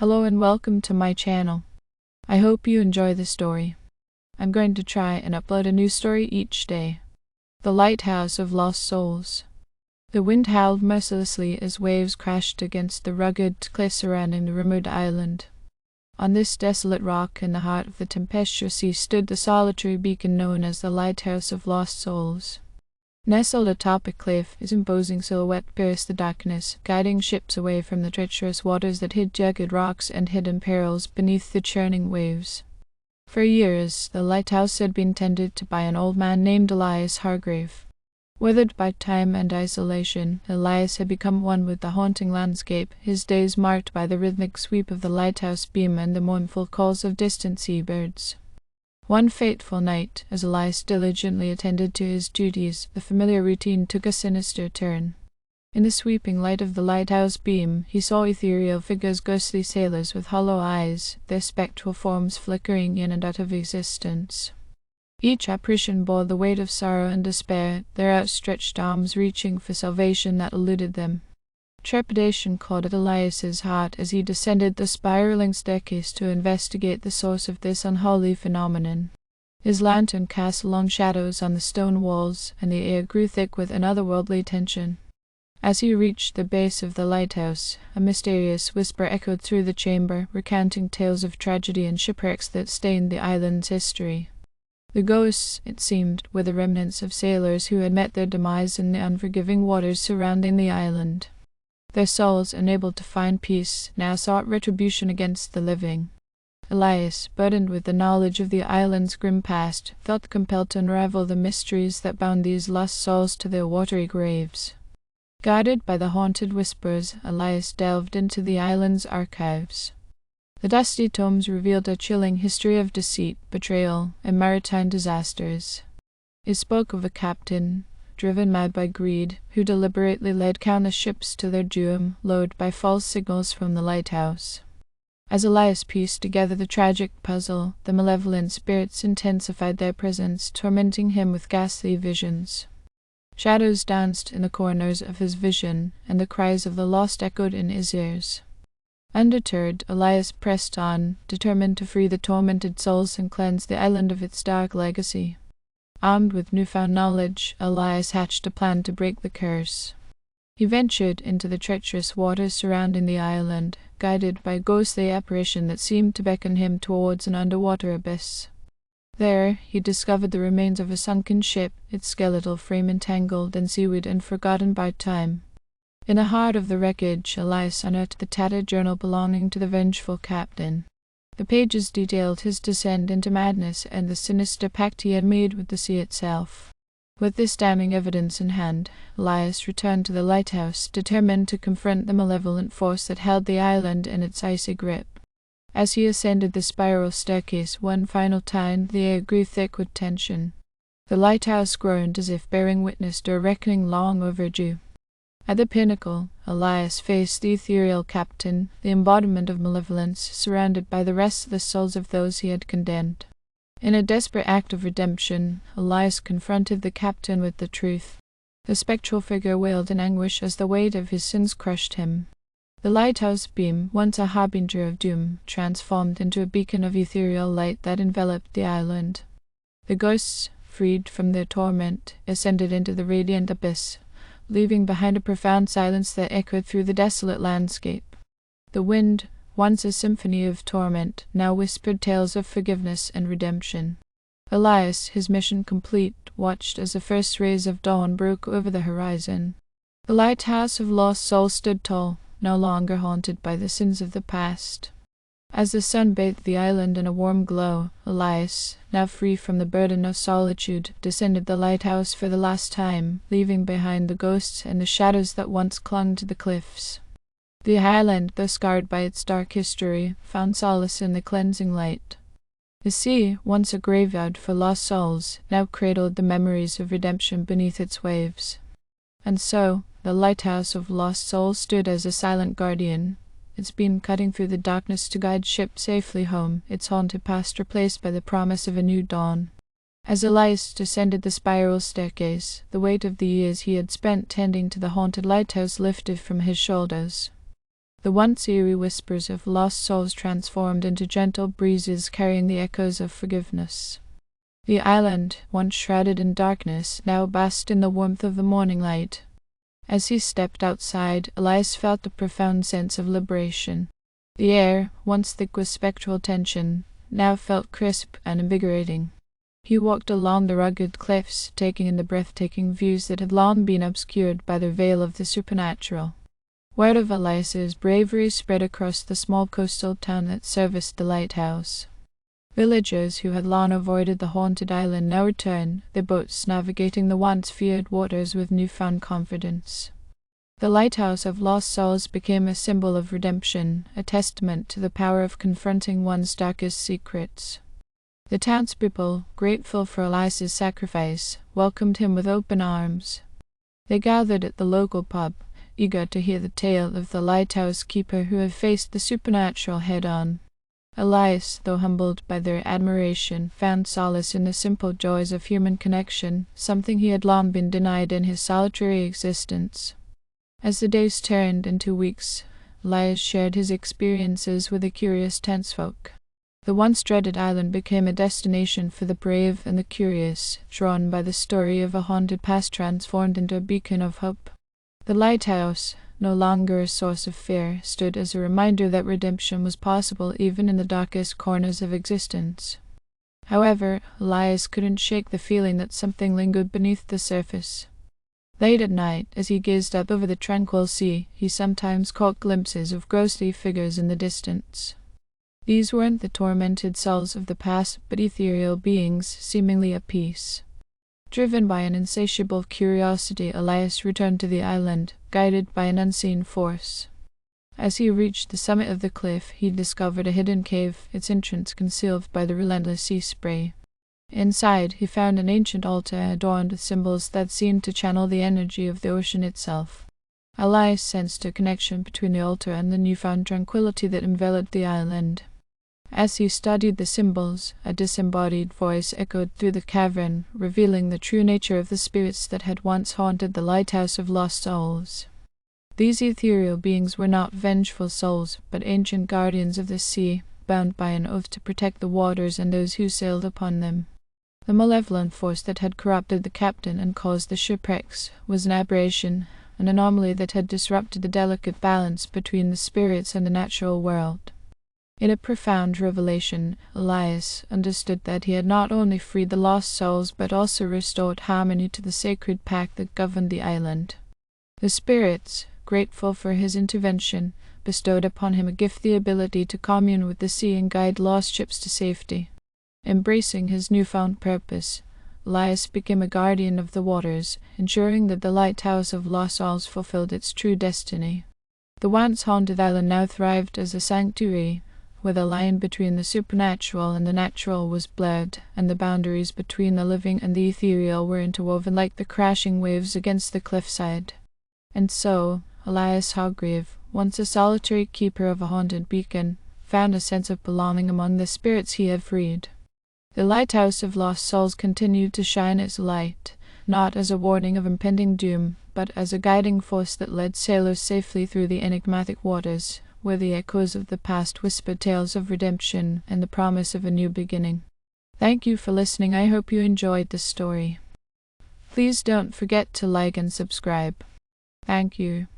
Hello and welcome to my channel. I hope you enjoy the story. I'm going to try and upload a new story each day. The Lighthouse of Lost Souls. The wind howled mercilessly as waves crashed against the rugged cliffs surrounding the remote island. On this desolate rock in the heart of the tempestuous sea stood the solitary beacon known as the Lighthouse of Lost Souls. Nestled atop a cliff, its imposing silhouette pierced the darkness, guiding ships away from the treacherous waters that hid jagged rocks and hidden perils beneath the churning waves. For years, the lighthouse had been tended to by an old man named Elias Hargrave. Withered by time and isolation, Elias had become one with the haunting landscape, his days marked by the rhythmic sweep of the lighthouse beam and the mournful calls of distant seabirds. One fateful night, as Elias diligently attended to his duties, the familiar routine took a sinister turn. In the sweeping light of the lighthouse beam, he saw ethereal figures, ghostly sailors with hollow eyes, their spectral forms flickering in and out of existence. Each apparition bore the weight of sorrow and despair, their outstretched arms reaching for salvation that eluded them. Trepidation caught at Elias's heart as he descended the spiraling staircase to investigate the source of this unholy phenomenon. His lantern cast long shadows on the stone walls, and the air grew thick with an otherworldly tension. As he reached the base of the lighthouse, a mysterious whisper echoed through the chamber, recounting tales of tragedy and shipwrecks that stained the island's history. The ghosts, it seemed, were the remnants of sailors who had met their demise in the unforgiving waters surrounding the island. Their souls, unable to find peace, now sought retribution against the living. Elias, burdened with the knowledge of the island's grim past, felt compelled to unravel the mysteries that bound these lost souls to their watery graves. Guided by the haunted whispers, Elias delved into the island's archives. The dusty tomes revealed a chilling history of deceit, betrayal, and maritime disasters. It spoke of a captain, driven mad by greed, who deliberately led countless ships to their doom, lured by false signals from the lighthouse. As Elias pieced together the tragic puzzle, the malevolent spirits intensified their presence, tormenting him with ghastly visions. Shadows danced in the corners of his vision, and the cries of the lost echoed in his ears. Undeterred, Elias pressed on, determined to free the tormented souls and cleanse the island of its dark legacy. Armed with newfound knowledge, Elias hatched a plan to break the curse. He ventured into the treacherous waters surrounding the island, guided by a ghostly apparition that seemed to beckon him towards an underwater abyss. There, he discovered the remains of a sunken ship, its skeletal frame entangled in seaweed and forgotten by time. In the heart of the wreckage, Elias unearthed the tattered journal belonging to the vengeful captain. The pages detailed his descent into madness and the sinister pact he had made with the sea itself. With this damning evidence in hand, Elias returned to the lighthouse, determined to confront the malevolent force that held the island in its icy grip. As he ascended the spiral staircase one final time, the air grew thick with tension. The lighthouse groaned as if bearing witness to a reckoning long overdue. At the pinnacle, Elias faced the ethereal captain, the embodiment of malevolence, surrounded by the restless souls of those he had condemned. In a desperate act of redemption, Elias confronted the captain with the truth. The spectral figure wailed in anguish as the weight of his sins crushed him. The lighthouse beam, once a harbinger of doom, transformed into a beacon of ethereal light that enveloped the island. The ghosts, freed from their torment, ascended into the radiant abyss, leaving behind a profound silence that echoed through the desolate landscape. The wind, once a symphony of torment, now whispered tales of forgiveness and redemption. Elias, his mission complete, watched as the first rays of dawn broke over the horizon. The lighthouse of lost souls stood tall, no longer haunted by the sins of the past. As the sun bathed the island in a warm glow, Elias, now free from the burden of solitude, descended the lighthouse for the last time, leaving behind the ghosts and the shadows that once clung to the cliffs. The island, though scarred by its dark history, found solace in the cleansing light. The sea, once a graveyard for lost souls, now cradled the memories of redemption beneath its waves. And so, the lighthouse of lost souls stood as a silent guardian, its beam cutting through the darkness to guide ships safely home, its haunted past replaced by the promise of a new dawn. As Elias descended the spiral staircase, the weight of the years he had spent tending to the haunted lighthouse lifted from his shoulders. The once eerie whispers of lost souls transformed into gentle breezes carrying the echoes of forgiveness. The island, once shrouded in darkness, now basked in the warmth of the morning light. As he stepped outside, Elias felt a profound sense of liberation. The air, once thick with spectral tension, now felt crisp and invigorating. He walked along the rugged cliffs, taking in the breathtaking views that had long been obscured by the veil of the supernatural. Word of Elias's bravery spread across the small coastal town that serviced the lighthouse. Villagers who had long avoided the haunted island now returned, their boats navigating the once feared waters with newfound confidence. The Lighthouse of Lost Souls became a symbol of redemption, a testament to the power of confronting one's darkest secrets. The townspeople, grateful for Elias's sacrifice, welcomed him with open arms. They gathered at the local pub, eager to hear the tale of the lighthouse keeper who had faced the supernatural head-on. Elias, though humbled by their admiration, found solace in the simple joys of human connection, something he had long been denied in his solitary existence. As the days turned into weeks, Elias shared his experiences with the curious townsfolk. The once dreaded island became a destination for the brave and the curious, drawn by the story of a haunted past transformed into a beacon of hope. The lighthouse, no longer a source of fear, stood as a reminder that redemption was possible even in the darkest corners of existence. However, Elias couldn't shake the feeling that something lingered beneath the surface. Late at night, as he gazed up over the tranquil sea, he sometimes caught glimpses of ghostly figures in the distance. These weren't the tormented souls of the past, but ethereal beings, seemingly at peace. Driven by an insatiable curiosity, Elias returned to the island, guided by an unseen force. As he reached the summit of the cliff, he discovered a hidden cave, its entrance concealed by the relentless sea spray. Inside, he found an ancient altar adorned with symbols that seemed to channel the energy of the ocean itself. Elias sensed a connection between the altar and the newfound tranquility that enveloped the island. As he studied the symbols, a disembodied voice echoed through the cavern, revealing the true nature of the spirits that had once haunted the Lighthouse of Lost Souls. These ethereal beings were not vengeful souls, but ancient guardians of the sea, bound by an oath to protect the waters and those who sailed upon them. The malevolent force that had corrupted the captain and caused the shipwrecks was an aberration, an anomaly that had disrupted the delicate balance between the spirits and the natural world. In a profound revelation, Elias understood that he had not only freed the lost souls but also restored harmony to the sacred pact that governed the island. The spirits, grateful for his intervention, bestowed upon him a gift, the ability to commune with the sea and guide lost ships to safety. Embracing his newfound purpose, Elias became a guardian of the waters, ensuring that the Lighthouse of Lost Souls fulfilled its true destiny. The once haunted island now thrived as a sanctuary, where the line between the supernatural and the natural was blurred, and the boundaries between the living and the ethereal were interwoven like the crashing waves against the cliffside. And so, Elias Hargrave, once a solitary keeper of a haunted beacon, found a sense of belonging among the spirits he had freed. The Lighthouse of Lost Souls continued to shine its light, not as a warning of impending doom, but as a guiding force that led sailors safely through the enigmatic waters, where the echoes of the past whispered tales of redemption and the promise of a new beginning. Thank you for listening. I hope you enjoyed this story. Please don't forget to like and subscribe. Thank you.